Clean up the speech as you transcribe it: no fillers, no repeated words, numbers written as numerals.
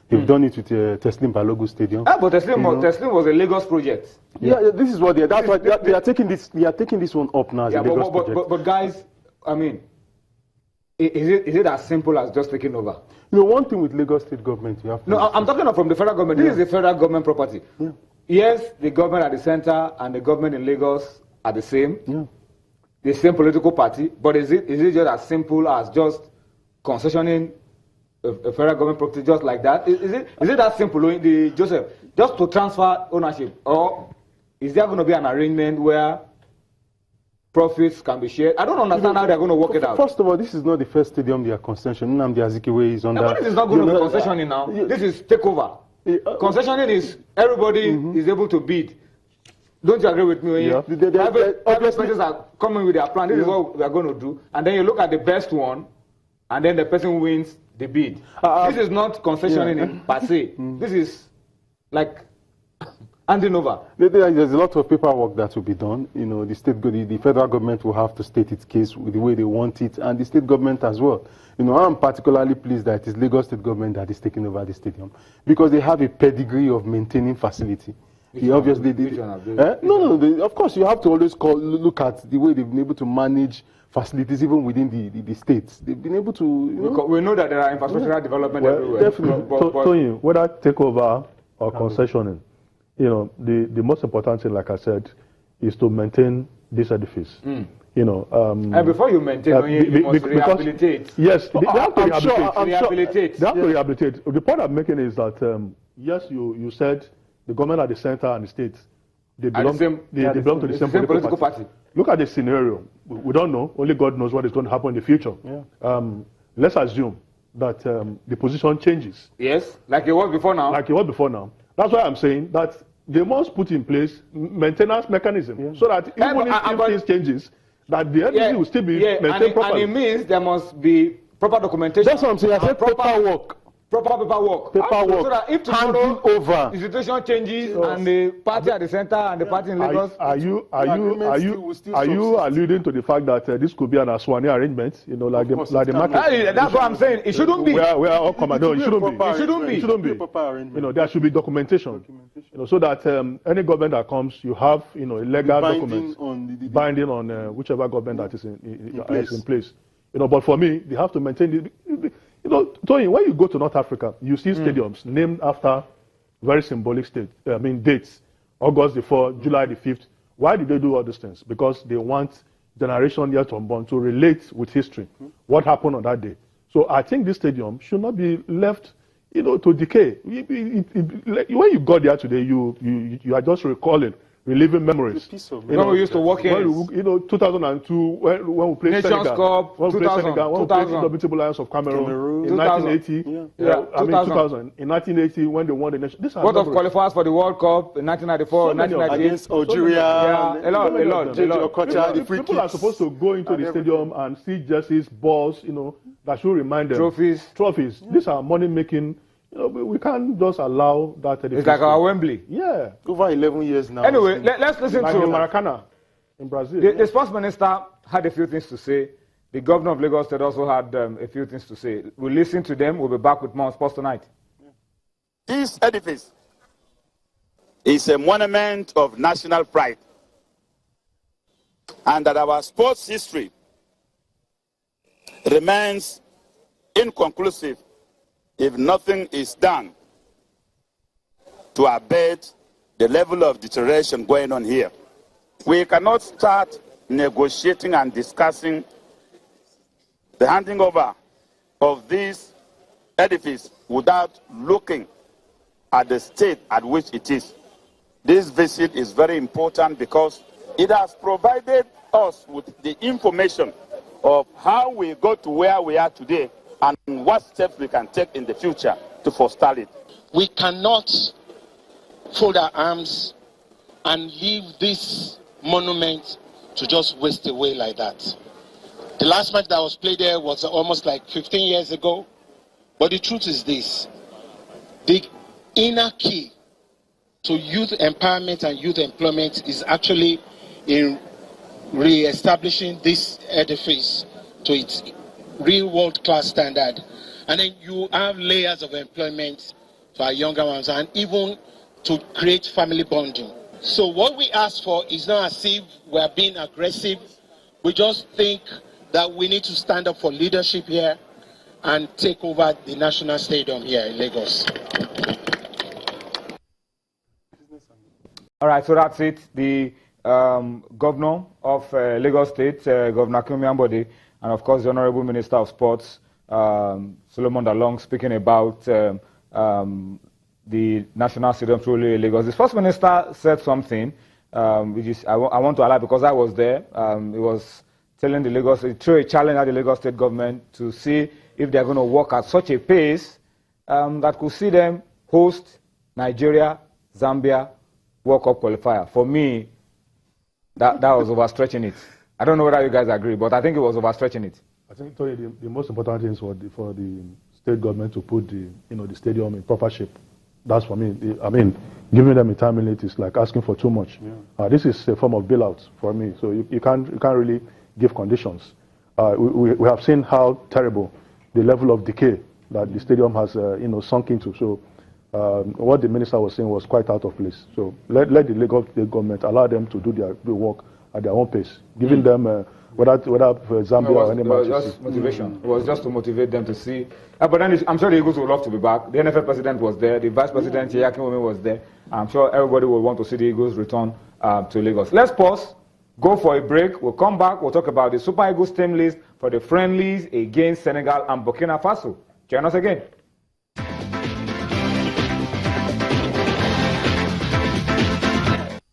They've done it with Teslim Balogun Stadium. But Teslim was a Lagos project. Yeah, this is what that's why they are taking this. They are taking this one up now as a Lagos project. But guys, I mean, is it as simple as just taking over? You know, one thing with Lagos state government, you have to... No, I'm talking from the federal government. This is the federal government property. Yeah. Yes, the government at the center and the government in Lagos are the same. Yeah. The same political party. But is it just as simple as just concessioning a federal government property just like that? Is it that simple, Joseph? Just to transfer ownership? Or is there going to be an arrangement where profits can be shared? I don't understand how they're going to work it out. First of all, this is not the first stadium they are concessioning. Nnamdi Azikiwe is under... No, this is not going to be concessioning now. This is takeover. Concessioning is everybody is able to bid. Don't you agree with me? Yeah. Private persons are coming with their plan. This is what we are going to do. And then you look at the best one, and then the person who wins the bid. This is not concessioning per se. This is like handing over. There's a lot of paperwork that will be done. You know, the federal government will have to state its case with the way they want it, and the state government as well. You know, I'm particularly pleased that it is Lagos state government that is taking over the stadium because they have a pedigree of maintaining facility. Obviously, of course, you have to always look at the way they've been able to manage facilities even within the states. They've been able to, you know, we know that there are infrastructural development everywhere. Definitely. Tony, whether takeover or concessioning, you know, the most important thing, like I said, is to maintain this edifice. You know, and before you maintain, you must rehabilitate. Yes, they have to rehabilitate. They have to rehabilitate. The point I'm making is that yes, you said the government at the center and the states, they belong to the same political party. Look at the scenario. We don't know. Only God knows what is going to happen in the future. Yeah. Let's assume that the position changes. Yes, like it was before now. Like it was before now. That's why I'm saying that they must put in place maintenance mechanism so that even if things changes, that the energy will still be maintained properly. And it means there must be proper documentation. That's what I'm saying. I said paperwork. Proper paperwork. So that if tomorrow the situation changes and the party at the center and the party in Lagos, are you alluding to the fact that this could be an Aswani arrangement? You know, like the market. That's what I'm saying. It shouldn't be. We are all commando. It shouldn't be. You know, there should be documentation. You know, so that any government that comes, you have a legal document binding on whichever government that is in place. You know, but for me, they have to maintain the. You know, Tony, when you go to North Africa, you see stadiums named after very symbolic dates. August the 4th, July the 5th. Why did they do all these things? Because they want generation yet unborn to relate with history. What happened on that day? So I think this stadium should not be left, to decay. When you got there today, you are just reliving memories. When we used to walk in. 2002, when we played Nations Cup, when we played Senegal, when we played the Indomitable Lions of Cameroon, in 1980. 2000. In 1980, when they won the nation. What of qualifiers for the World Cup in 1994, 1998? Against Algeria. A lot. People are supposed to go into the stadium and see jerseys, balls, that should remind them. Trophies. These are money-making. We can't just allow that. It's like our Wembley. Yeah. Over 11 years now. Anyway, let's listen like to Maracana in Brazil. The sports minister had a few things to say. The governor of Lagos State also had a few things to say. We'll listen to them. We'll be back with more on Sports Tonight. This edifice is a monument of national pride. And that our sports history remains inconclusive if nothing is done to abate the level of deterioration going on here. We cannot start negotiating and discussing the handing over of this edifice without looking at the state at which it is. This visit is very important because it has provided us with the information of how we got to where we are today and what steps we can take in the future to forestall it. We cannot fold our arms and leave this monument to just waste away like that. The last match that was played there was almost like 15 years ago. But the truth is this. The inner key to youth empowerment and youth employment is actually in re-establishing this edifice to its real world-class standard. And then you have layers of employment to our younger ones, and even to create family bonding. So what we ask for is not as if we are being aggressive. We just think that we need to stand up for leadership here and take over the National Stadium here in Lagos. All right, so that's it. The governor of Lagos State, Governor Kumi Ambode, and of course the Honorable Minister of Sports, Solomon Dalong, speaking about the National Stadium through Lagos. The First Minister said something, which is I want to highlight because I was there. He was telling the Lagos, he threw a challenge at the Lagos State government to see if they're going to work at such a pace that could see them host Nigeria, Zambia, World Cup qualifier. For me, that was overstretching it. I don't know whether you guys agree, but I think it was overstretching it. I think the most important thing is for the state government to put the stadium in proper shape. That's for me. Giving them a time limit is like asking for too much. Yeah. This is a form of bailout for me. So you can't really give conditions. We have seen how terrible the level of decay that the stadium has sunk into. So what the minister was saying was quite out of place. So let the Lagos government allow them to do their work at their own pace, giving them whether for Zambia or any matches. It was just motivation. It was just to motivate them to see. But then I'm sure the Eagles would love to be back. The NFL president was there. The vice president, Yakin Wome, was there. I'm sure everybody will want to see the Eagles return to Lagos. Let's pause, go for a break. We'll come back. We'll talk about the Super Eagles team list for the friendlies against Senegal and Burkina Faso. Join us again.